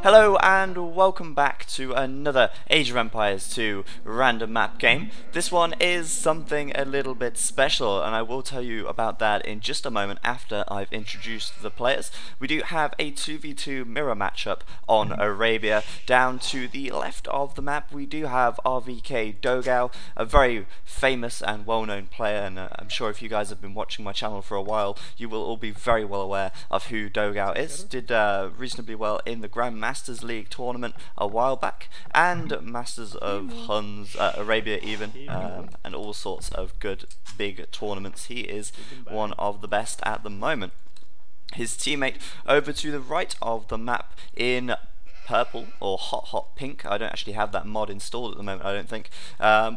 Hello and welcome back to another Age of Empires 2 random map game. This one is something a little bit special, and I will tell you about that in just a moment after I've introduced the players. We do have a 2v2 mirror matchup on Arabia. Down to the left of the map we do have RVK Dogao, a very famous and well-known player, and I'm sure if you guys have been watching my channel for a while you will all be very well aware of who Dogao is. Did reasonably well in the Grand Masters League tournament a while back, and Masters of Huns, Arabia even, and all sorts of good big tournaments. He is one of the best at the moment. His teammate over to the right of the map in purple or hot pink, I don't actually have that mod installed at the moment, I don't think.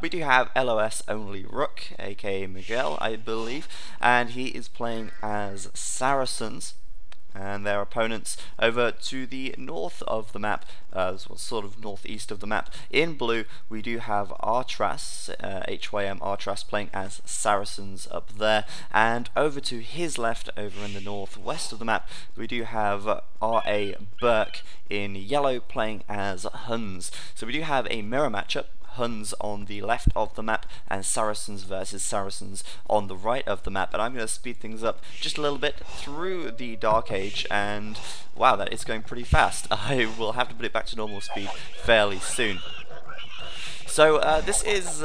We do have LOS only Rook, aka Miguel, I believe, and he is playing as Saracens. And their opponents over to the north of the map, sort of northeast of the map, in blue we do have Artras, HYM Artras, playing as Saracens up there, and over to his left, over in the northwest of the map, we do have RA Burke in yellow playing as Huns. So we do have a mirror matchup, Huns on the left of the map and Saracens versus Saracens on the right of the map, and I'm going to speed things up just a little bit through the Dark Age, and wow, that is going pretty fast. I will have to put it back to normal speed fairly soon. So this is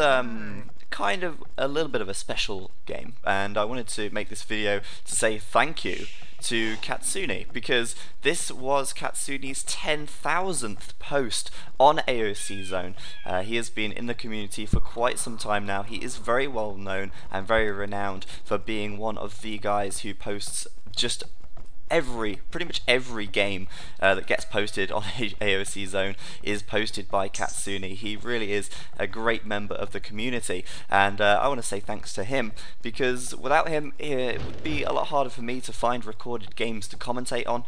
kind of a little bit of a special game, and I wanted to make this video to say thank you to Katsuni, because this was Katsuni's 10,000th post on AoCZone. He has been in the community for quite some time now. He is very well known and very renowned for being one of the guys who posts just pretty much every game that gets posted on AoCZone is posted by Katsuni. He really is a great member of the community, and I want to say thanks to him, because without him it would be a lot harder for me to find recorded games to commentate on,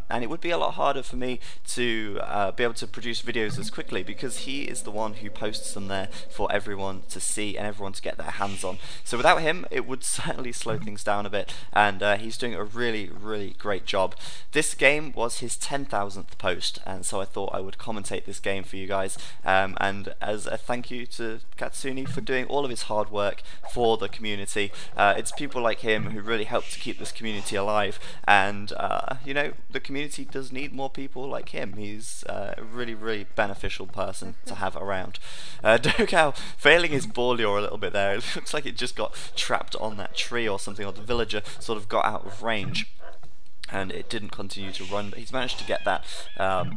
and it would be a lot harder for me to be able to produce videos as quickly, because he is the one who posts them there for everyone to see and everyone to get their hands on. So without him it would certainly slow things down a bit, and he's doing a really great job. This game was his 10,000th post, and so I thought I would commentate this game for you guys, and as a thank you to Katsuni for doing all of his hard work for the community. It's people like him who really help to keep this community alive, and you know, the community does need more people like him. He's a really beneficial person to have around. Dogao failing his ball lure a little bit there. It looks like it just got trapped on that tree or something, or the villager sort of got out of range and it didn't continue to run, but he's managed to get that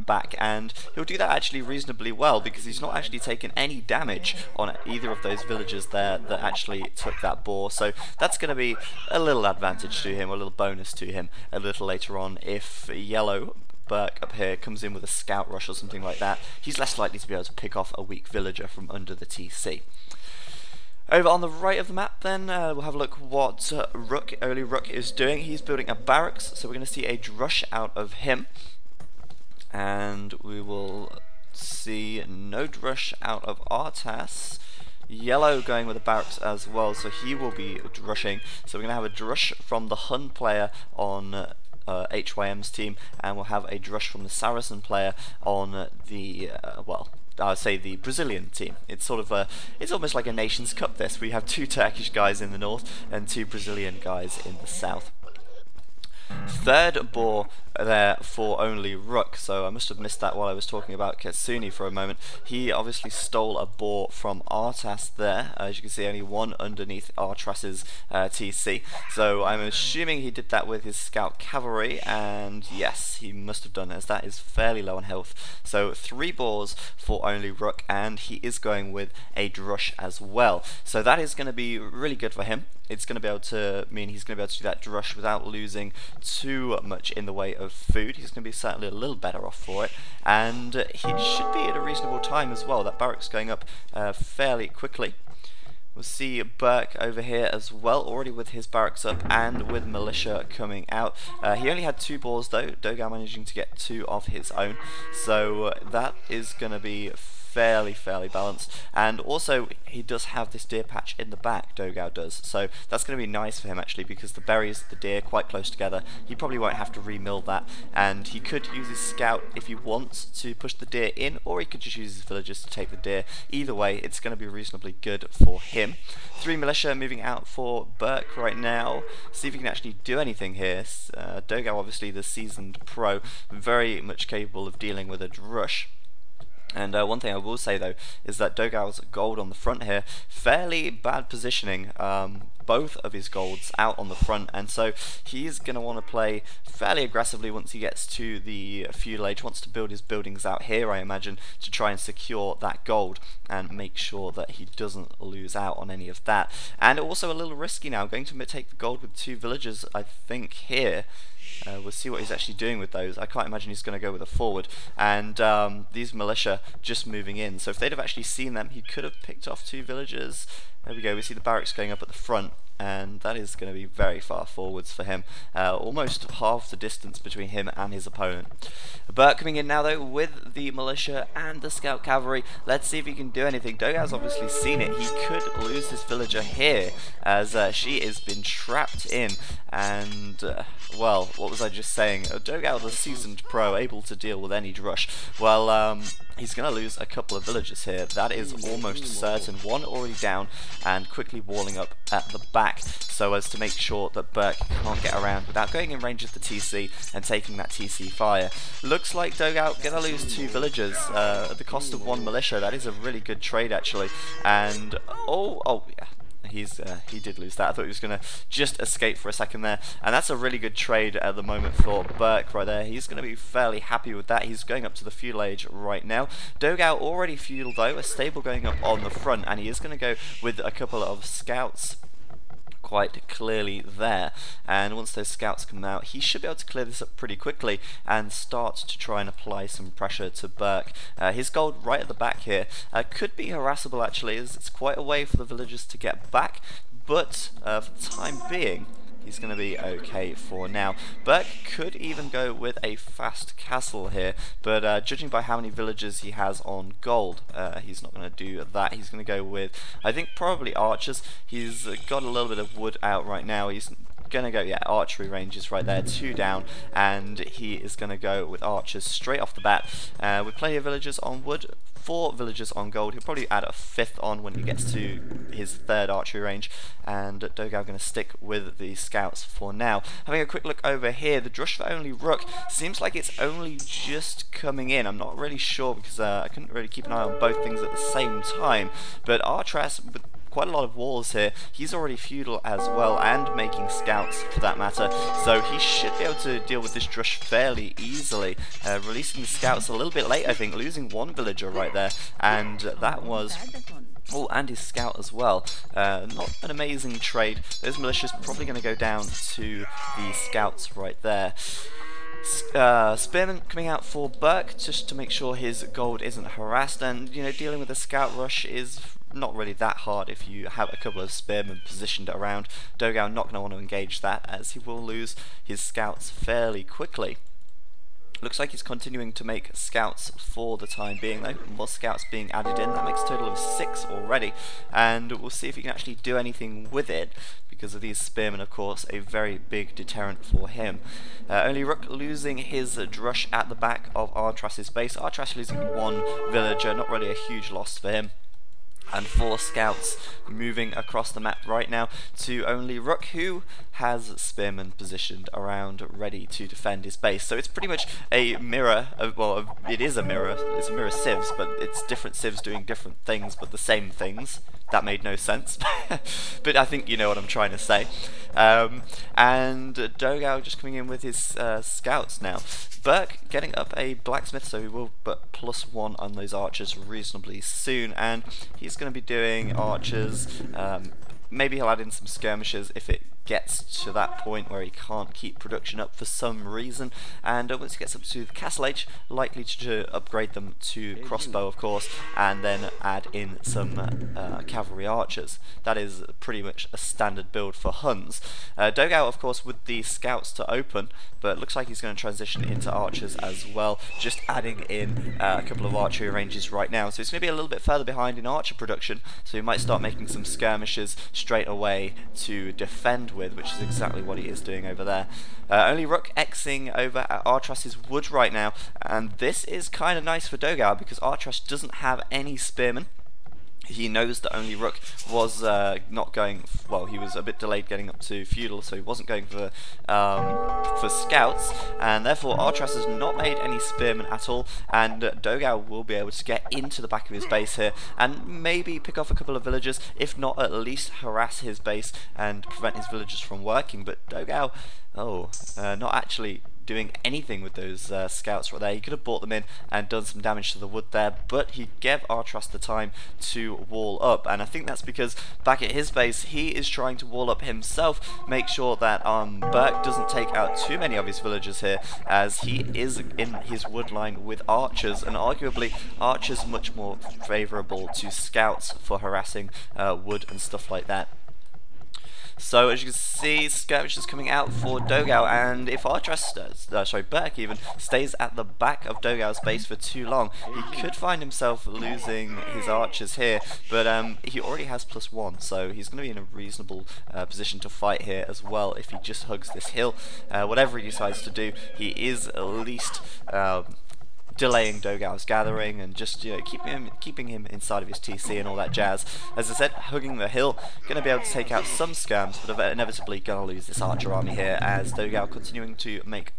back, and he'll do that actually reasonably well, because he's not actually taken any damage on either of those villagers there that actually took that boar. So that's going to be a little advantage to him, a little bonus to him a little later on. If yellow Burke up here comes in with a scout rush or something like that, he's less likely to be able to pick off a weak villager from under the TC. Over on the right of the map then, we'll have a look what early Rook is doing. He's building a barracks, so we're going to see a drush out of him. And we will see no drush out of Artas. Yellow going with a barracks as well, so he will be drushing. So we're going to have a drush from the Hun player on HYM's team, and we'll have a drush from the Saracen player on the, I would say the Brazilian team. It's sort of it's almost like a Nations Cup this. We have two Turkish guys in the north and two Brazilian guys in the south. Third boar there for only Rook, so I must have missed that while I was talking about Katsuni for a moment. He obviously stole a boar from Artas there. As you can see, only one underneath Artras's TC, so I'm assuming he did that with his scout cavalry, and yes, he must have done, as that is fairly low on health. So 3 boars for only Rook, and he is going with a drush as well, so that is going to be really good for him. It's going to be able to mean he's going to be able to do that drush without losing too much in the way of food. He's going to be certainly a little better off for it, and he should be at a reasonable time as well. That barracks going up fairly quickly. We'll see Burke over here as well, already with his barracks up and with militia coming out. He only had 2 boars though, Dogao managing to get 2 of his own, so that is going to be fairly balanced, and also he does have this deer patch in the back, Dogao does, so that's going to be nice for him actually, because the berries, the deer, quite close together. He probably won't have to remill that, and he could use his scout if he wants to push the deer in, or he could just use his villagers to take the deer. Either way, it's going to be reasonably good for him. 3 militia moving out for Burke right now. See if he can actually do anything here. Dogao, obviously the seasoned pro, very much capable of dealing with a rush. And one thing I will say though is that Dogao's gold on the front here, fairly bad positioning. Both of his golds out on the front, and so he's going to want to play fairly aggressively once he gets to the feudal age. Wants to build his buildings out here, I imagine, to try and secure that gold and make sure that he doesn't lose out on any of that. And also a little risky now, going to take the gold with 2 villagers, I think, here. We'll see what he's actually doing with those. I can't imagine he's going to go with a forward. And these militia just moving in. So if they'd have actually seen them, he could have picked off 2 villagers. There we go. We see the barracks going up at the front, and that is going to be very far forwards for him. Almost half the distance between him and his opponent. Burke coming in now though with the militia and the scout cavalry. Let's see if he can do anything. Dogao's obviously seen it. He could lose this villager here, as she has been trapped in. And well, what was I just saying? Dogao, the seasoned pro, able to deal with any rush. Well, he's going to lose a couple of villagers here. That is almost certain. One already down and quickly walling up at the back, so as to make sure that Burke can't get around without going in range of the TC and taking that TC fire. Looks like Dogao going to lose 2 villagers at the cost of 1 militia. That is a really good trade actually. And oh yeah. He did lose that. I thought he was going to just escape for a second there, and that's a really good trade at the moment for Burke right there. He's going to be fairly happy with that. He's going up to the feudal age right now. Dogao already feudal though, a stable going up on the front, and he is going to go with a couple of scouts quite clearly there, and once those scouts come out, he should be able to clear this up pretty quickly and start to try and apply some pressure to Burke. His gold right at the back here could be harassable actually, as it's quite a way for the villagers to get back, but for the time being he's going to be okay for now. Burke could even go with a fast castle here, but judging by how many villagers he has on gold, he's not going to do that. He's going to go with, I think, probably archers. He's got a little bit of wood out right now. He's gonna go, yeah, archery ranges right there, 2 down, and he is gonna go with archers straight off the bat. With plenty of villagers on wood, 4 villagers on gold. He'll probably add a 5th on when he gets to his 3rd archery range, and Dogao going to stick with the scouts for now. Having a quick look over here, the drush for only rook seems like it's only just coming in. I'm not really sure because I couldn't really keep an eye on both things at the same time, but Artras, with quite a lot of walls here, he's already feudal as well, and making scouts for that matter, so he should be able to deal with this drush fairly easily. Releasing the scouts a little bit late, I think, losing 1 villager right there, and that was... oh, and his scout as well. Not an amazing trade. Those militias probably going to go down to the scouts right there. Spearman coming out for Burke just to make sure his gold isn't harassed, and you know, dealing with a scout rush is not really that hard if you have a couple of spearmen positioned around. Dogao not going to want to engage that, as he will lose his scouts fairly quickly. Looks like he's continuing to make scouts for the time being though. More scouts being added in. That makes a total of 6 already, and we'll see if he can actually do anything with it, because of these spearmen, of course, a very big deterrent for him. Only Rook losing his drush at the back of Artras's base. Artras losing 1 villager, not really a huge loss for him. And 4 scouts moving across the map right now to only Rook, who has spearmen positioned around ready to defend his base. So it's pretty much a mirror of, well, it is a mirror, it's a mirror civs, but it's different civs doing different things but the same things. That made no sense, but I think you know what I'm trying to say. And Dogao just coming in with his scouts now. Burke getting up a blacksmith, so he will put +1 on those archers reasonably soon, and he's going to be doing archers maybe he'll add in some skirmishes if it gets to that point where he can't keep production up for some reason, and once he gets up to the Castle Age, likely to upgrade them to crossbow, of course, and then add in some cavalry archers. That is pretty much a standard build for Huns. Dogao, of course, with the scouts to open, but looks like he's going to transition into archers as well, just adding in a couple of archery ranges right now. So it's going to be a little bit further behind in archer production, so he might start making some skirmishes straight away to defend with, which is exactly what he is doing over there. Only Rook Xing over at Artras's wood right now, and this is kind of nice for Dogao because Artras doesn't have any spearmen. He knows that Only Rook was not going, well, he was a bit delayed getting up to feudal, so he wasn't going for scouts, and therefore Artras has not made any spearmen at all, and Dogao will be able to get into the back of his base here and maybe pick off a couple of villagers, if not at least harass his base and prevent his villagers from working. But Dogao, not actually doing anything with those scouts right there. He could have brought them in and done some damage to the wood there, but he gave Artras the time to wall up, and I think that's because back at his base he is trying to wall up himself, make sure that Burke doesn't take out too many of his villagers here, as he is in his wood line with archers, and arguably archers much more favourable to scouts for harassing wood and stuff like that. So as you can see, skirmishes coming out for Dogao, and if Burke even stays at the back of Dogao's base for too long, he could find himself losing his archers here, but he already has +1, so he's going to be in a reasonable position to fight here as well if he just hugs this hill. Whatever he decides to do, he is at least delaying Dogao's gathering and just keeping him inside of his TC and all that jazz. As I said, hugging the hill, going to be able to take out some skirms, but inevitably going to lose this archer army here as Dogao continuing to make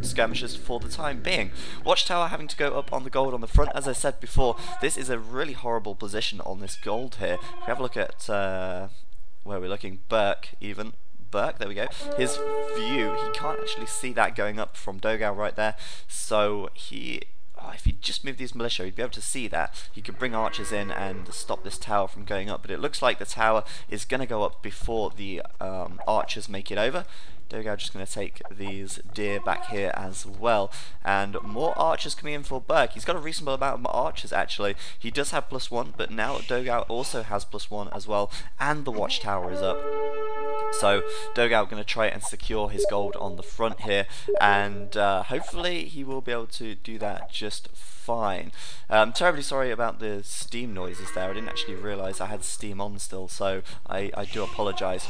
skirmishes for the time being. Watchtower having to go up on the gold on the front. As I said before, this is a really horrible position on this gold here. If we have a look at where we're looking, Burke, there we go. His view, he can't actually see that going up from Dogao right there, so if he just moved his militia, he'd be able to see that. He could bring archers in and stop this tower from going up, but it looks like the tower is going to go up before the archers make it over. Dogao just going to take these deer back here as well, and more archers coming in for Burke. He's got a reasonable amount of archers actually. He does have +1, but now Dogao also has +1 as well, and the watchtower is up. So Dogao going to try and secure his gold on the front here, and hopefully he will be able to do that just fine. I'm terribly sorry about the steam noises there. I didn't actually realise I had steam on still, so I do apologise.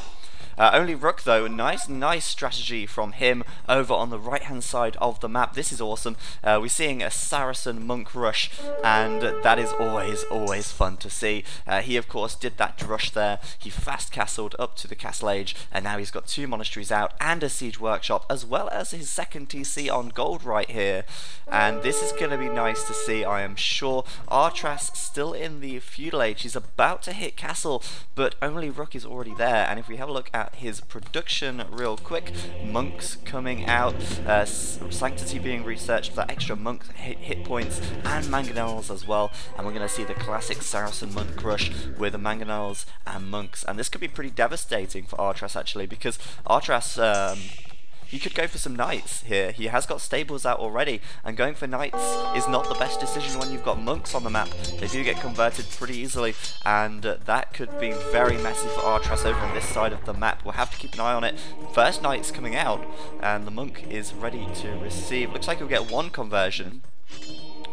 Only Rook though, nice strategy from him over on the right hand side of the map. This is awesome. We're seeing a Saracen monk rush, and that is always fun to see. He of course did that rush there. He fast castled up to the Castle Age, and now he's got 2 monasteries out and a siege workshop, as well as his second TC on gold right here. And this is going to be nice to see, I am sure. Artras still in the feudal age. He's about to hit castle, but Only Rook is already there. And if we have a look at his production real quick, monks coming out, sanctity being researched for extra monk hit points, and mangonels as well, and we're going to see the classic Saracen monk rush with the mangonels and monks, and this could be pretty devastating for Artras actually, because Artras he could go for some knights here. He has got stables out already, and going for knights is not the best decision when you've got monks on the map. They do get converted pretty easily, and that could be very messy for Artras over on this side of the map. We'll have to keep an eye on it. First knight's coming out, and the monk is ready to receive. Looks like he'll get 1 conversion.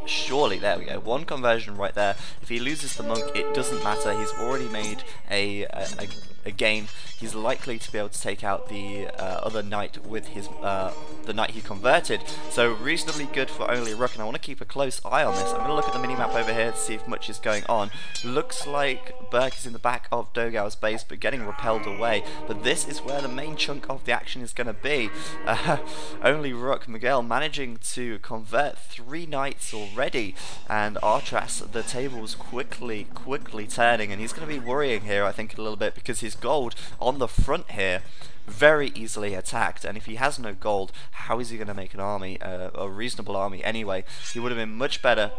Surely, there we go, 1 conversion right there. If he loses the monk, it doesn't matter. He's already made a gain. He's likely to be able to take out the other knight with his the knight he converted. So reasonably good for Only Rook, and I want to keep a close eye on this. I'm going to look at the minimap over here to see if much is going on. Looks like Burke is in the back of Dogao's base, but getting repelled away. But this is where the main chunk of the action is going to be. Only Rook, Miguel, managing to convert 3 knights already, and Artras, the table's quickly turning, and he's going to be worrying here, I think, a little bit, because his gold on the front here very easily attacked, and if he has no gold, how is he going to make an army, a reasonable army anyway? He would have been much better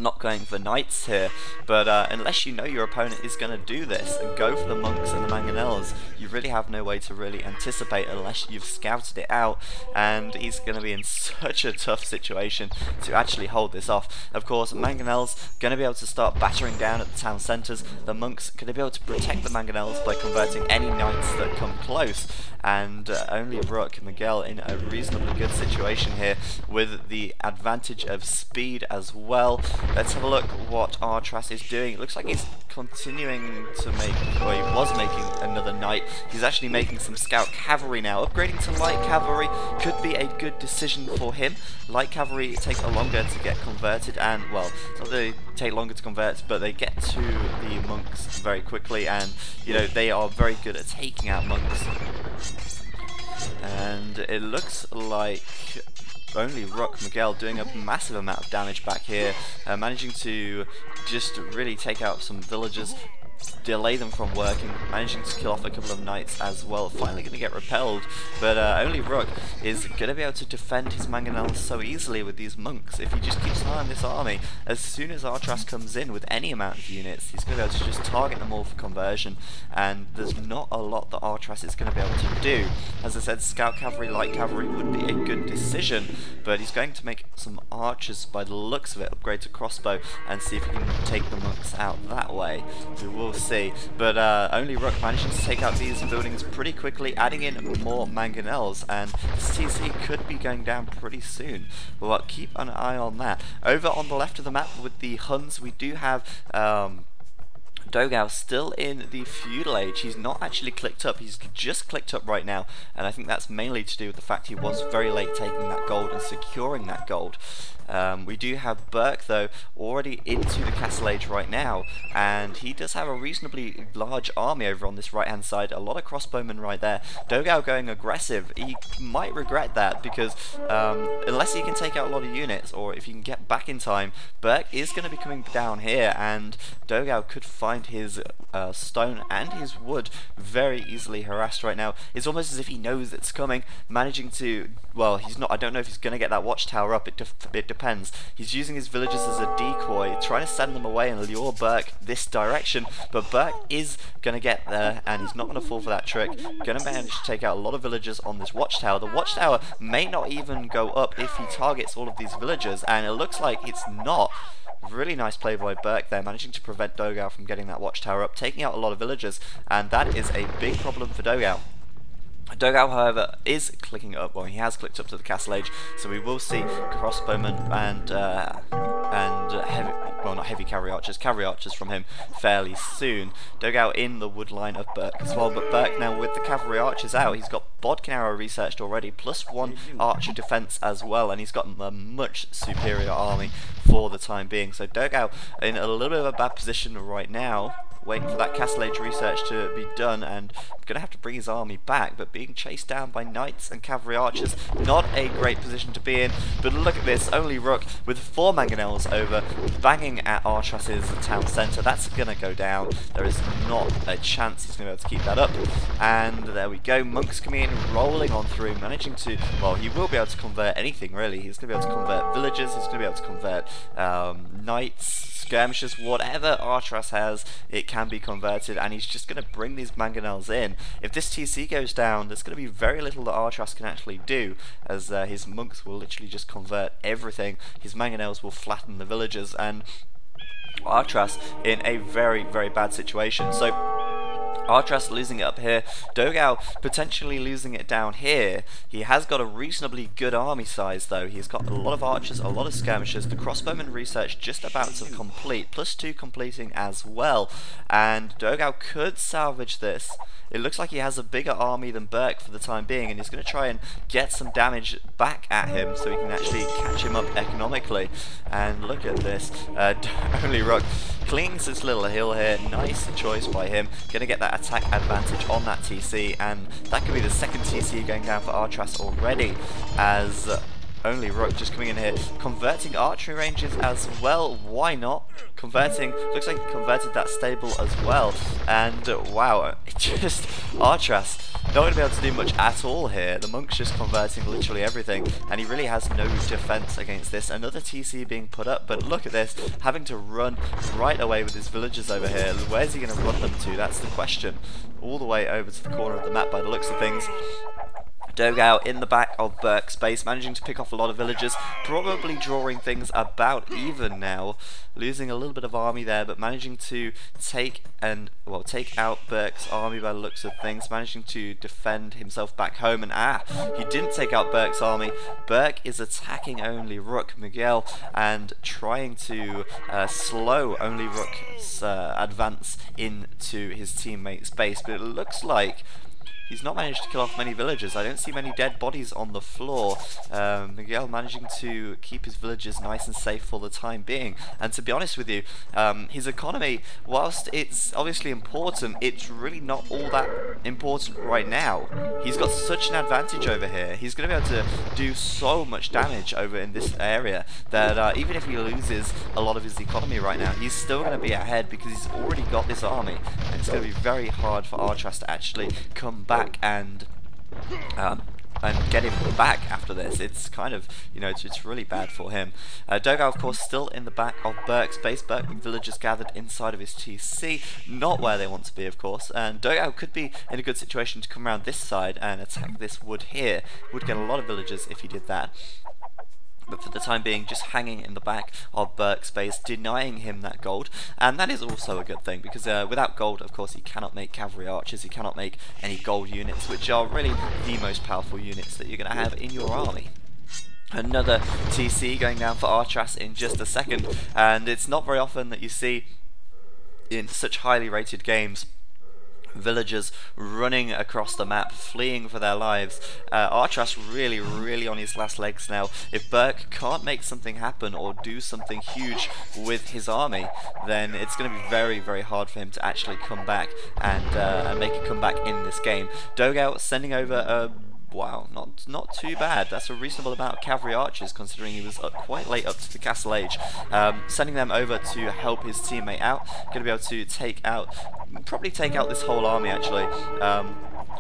not going for knights here, but unless you know your opponent is going to do this and go for the monks and the mangonels, you really have no way to really anticipate unless you've scouted it out, and he's going to be in such a tough situation to actually hold this off. Of course, mangonels going to be able to start battering down at the town centres. The monks going to be able to protect the mangonels by converting any knights that come close, and only Rook Miguel in a reasonably good situation here with the advantage of speed as well. Let's have a look what Artras is doing. It looks like he's continuing to make, well, he was making another knight. He's actually making some scout cavalry now. Upgrading to light cavalry could be a good decision for him. Light cavalry take longer to get converted, and, well, it's not that they take longer to convert, but they get to the monks very quickly, and, you know, they are very good at taking out monks. And it looks like only Rook Miguel doing a massive amount of damage back here, managing to just really take out some villagers, delay them from working, managing to kill off a couple of knights as well. Finally going to get repelled, but only Rook is going to be able to defend his mangonels so easily with these monks. If he just keeps an eye on this army, as soon as Artras comes in with any amount of units, he's going to be able to just target them all for conversion, and there's not a lot that Artras is going to be able to do. As I said, scout cavalry, light cavalry would be a good decision, but he's going to make some archers by the looks of it, upgrade to crossbow, and see if he can take the monks out that way. We will see, but only Rook managing to take out these buildings pretty quickly, adding in more mangonels, and this TC could be going down pretty soon. Well, keep an eye on that. Over on the left of the map with the Huns, we do have Dogao still in the feudal age. He's not actually clicked up, he's just clicked up right now, and I think that's mainly to do with the fact he was very late taking that gold and securing that gold. We do have Burke though already into the castle age right now, and he does have a reasonably large army over on this right hand side, a lot of crossbowmen right there. Dogao going aggressive, he might regret that, because unless he can take out a lot of units, or if he can get back in time, Burke is going to be coming down here, and Dogao could find his stone and his wood very easily harassed right now. It's almost as if he knows it's coming, managing to, well, he's not, I don't know if he's going to get that watchtower up, it depends. He's using his villagers as a decoy, trying to send them away and lure Burke this direction, but Burke is going to get there, and he's not going to fall for that trick. Going to manage to take out a lot of villagers on this watchtower. The watchtower may not even go up if he targets all of these villagers, and it looks like it's not. Really nice play by Burke there, managing to prevent Dogao from getting that watchtower up, taking out a lot of villagers, and that is a big problem for Dogao. Dogao, however, is clicking up, well, he has clicked up to the castle age, so we will see crossbowmen and heavy, well, not heavy cavalry archers from him fairly soon. Dogao in the wood line of Burke as well, but Burke now with the cavalry archers out, he's got Bodkin arrow researched already, +1 archer defense as well, and he's got a much superior army for the time being. So Dogao in a little bit of a bad position right now, waiting for that castle age research to be done, and going to have to bring his army back, but being chased down by knights and cavalry archers, not a great position to be in. But look at this, only Rook with 4 mangonels over, banging at Artras's town centre. That's going to go down. There is not a chance he's going to be able to keep that up, and there we go. Monks coming in, rolling on through, managing to, well, he will be able to convert anything really. He's going to be able to convert villagers, he's going to be able to convert knights, skirmishers, whatever Artras has, it can be converted, and he's just going to bring these mangonels in. If this TC goes down, there's going to be very little that Artras can actually do, as his monks will literally just convert everything. His mangonels will flatten the villagers, and Artras in a very, very bad situation. So Artras losing it up here, Dogao potentially losing it down here. He has got a reasonably good army size though. He's got a lot of archers, a lot of skirmishers, the crossbowman research just about to complete, +2 completing as well, and Dogao could salvage this. It looks like he has a bigger army than Burke for the time being, and he's going to try and get some damage back at him so he can actually catch him up economically. And look at this, only Rook clings this little hill here. Nice choice by him, going to get that attack advantage on that TC, and that could be the second TC going down for Artras already, as only Rook just coming in here, converting archery ranges as well. Why not? Converting, looks like he converted that stable as well, and wow, just Artras not going to be able to do much at all here. The monk's just converting literally everything, and he really has no defense against this. Another TC being put up, but look at this, having to run right away with his villagers over here. Where's he going to run them to? That's the question. All the way over to the corner of the map by the looks of things. Dogao in the back of Burke's base, managing to pick off a lot of villagers, probably drawing things about even now, losing a little bit of army there, but managing to take out Burke's army by the looks of things, managing to defend himself back home, and he didn't take out Burke's army. Burke is attacking only Rook Miguel and trying to slow only Rook's advance into his teammate's base, but it looks like he's not managed to kill off many villagers. I don't see many dead bodies on the floor. Miguel managing to keep his villagers nice and safe for the time being. And to be honest with you, his economy, whilst it's obviously important, it's really not all that important right now. He's got such an advantage over here. He's going to be able to do so much damage over in this area that even if he loses a lot of his economy right now, he's still going to be ahead because he's already got this army. And it's going to be very hard for Artras to actually come back and get him back after this. It's kind of, you know, it's really bad for him. Dogao, of course, still in the back of Burke's base. Burke with villagers gathered inside of his TC, not where they want to be, of course. And Dogao could be in a good situation to come around this side and attack this wood here. Would get a lot of villagers if he did that. But for the time being, just hanging in the back of Burke's base, denying him that gold. And that is also a good thing, because without gold, of course, he cannot make cavalry archers, he cannot make any gold units, which are really the most powerful units that you're going to have in your army. Another TC going down for Artras in just a second, and it's not very often that you see in such highly rated games villagers running across the map, fleeing for their lives. Artras really on his last legs now. If Burke can't make something happen or do something huge with his army, then it's going to be very hard for him to actually come back and make a comeback in this game. Dogao sending over wow, not too bad. That's a reasonable amount of cavalry archers, considering he was quite late up to the castle age. Sending them over to help his teammate out. Going to be able to probably take out this whole army, actually.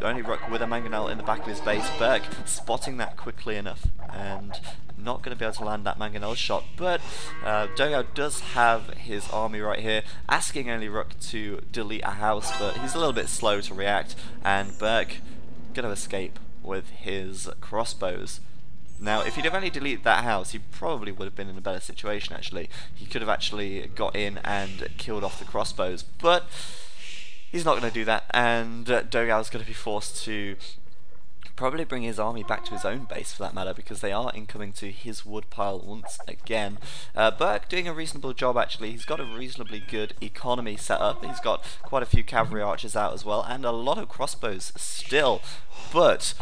Only Rook with a mangonel in the back of his base. Burke spotting that quickly enough and not going to be able to land that mangonel shot, but Dogao does have his army right here, asking only Rook to delete a house, but he's a little bit slow to react, and Burke going to escape with his crossbows. Now, if he'd have only deleted that house, he probably would have been in a better situation, actually. He could have actually got in and killed off the crossbows, but he's not going to do that, and Dogao's going to be forced to probably bring his army back to his own base, for that matter, because they are incoming to his woodpile once again. Burke doing a reasonable job, actually. He's got a reasonably good economy set up. He's got quite a few cavalry archers out as well, and a lot of crossbows still. But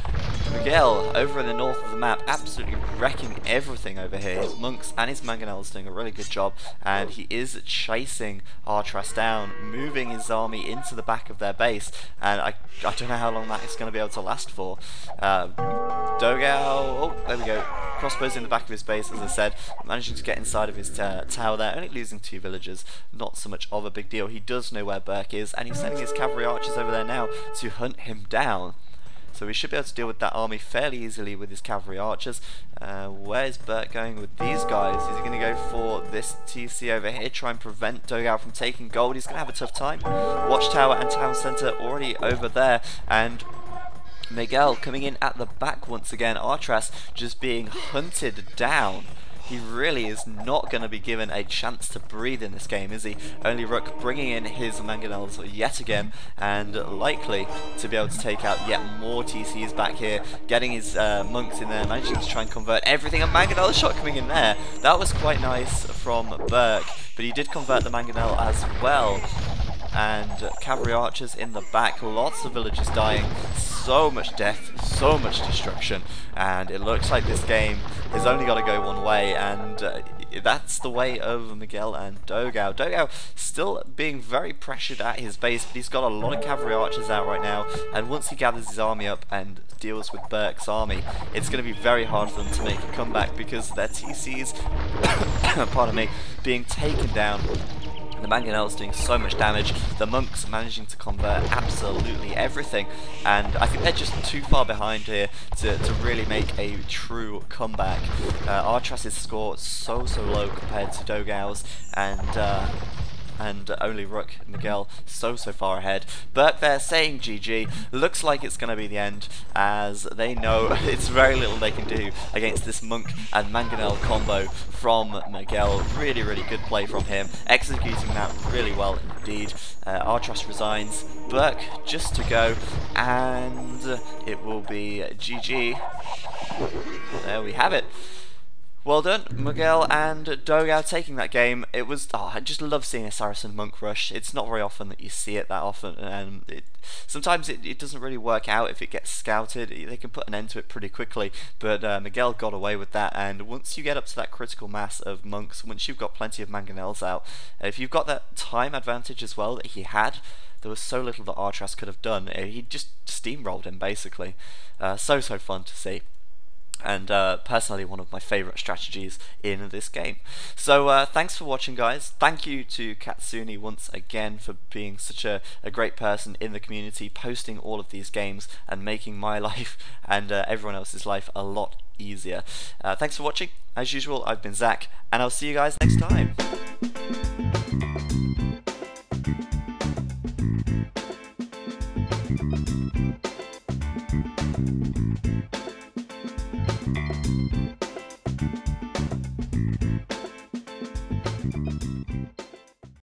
Miguel, over in the north of the map, absolutely wrecking everything over here. His monks and his mangonels doing a really good job, and he is chasing Artras down, moving his army into the back of their base, and I don't know how long that is going to be able to last for. Dogao, oh, there we go. Crossbows in the back of his base, as I said, managing to get inside of his tower there, only losing 2 villagers, not so much of a big deal. He does know where Burke is, and he's sending his cavalry archers over there now to hunt him down. So we should be able to deal with that army fairly easily with his cavalry archers. Where's Burke going with these guys? Is he going to go for this TC over here, try and prevent Dogao from taking gold? He's going to have a tough time. Watchtower and town centre already over there, and Miguel coming in at the back once again. Artras just being hunted down. He really is not going to be given a chance to breathe in this game, is he? Only Rook bringing in his mangonels yet again, and likely to be able to take out yet more TCs back here, getting his monks in there, managing to try and convert everything. A mangonel shot coming in there. That was quite nice from Burke, but he did convert the mangonel as well. And cavalry archers in the back, lots of villagers dying, so much death, so much destruction, and it looks like this game has only got to go one way, and that's the way of Miguel and Dogao. Dogao still being very pressured at his base, but he's got a lot of cavalry archers out right now, and once he gathers his army up and deals with Burke's army, it's going to be very hard for them to make a comeback, because their TCs, pardon me, being taken down. The Mangonel's doing so much damage, the monks managing to convert absolutely everything, and I think they're just too far behind here to really make a true comeback. Artras's score so low compared to Dogau's, and only Rook Miguel so far ahead. But they're saying GG. Looks like it's going to be the end, as they know it's very little they can do against this Monk and Mangonel combo from Miguel. Really good play from him, executing that really well indeed. Artras resigns, Burke just to go, and it will be GG. There we have it. Well done, Miguel and Dogao taking that game. It was, I just love seeing a Saracen Monk rush. It's not very often that you see it that often, and sometimes it doesn't really work out if it gets scouted. They can put an end to it pretty quickly, but Miguel got away with that, and once you get up to that critical mass of monks, once you've got plenty of Mangonels out, if you've got that time advantage as well that he had, there was so little that Artras could have done. He just steamrolled him, basically. So fun to see. And personally one of my favourite strategies in this game. So thanks for watching, guys. Thank you to Katsuni once again for being such a great person in the community, posting all of these games and making my life and everyone else's life a lot easier. Thanks for watching. As usual, I've been Zach, and I'll see you guys next time.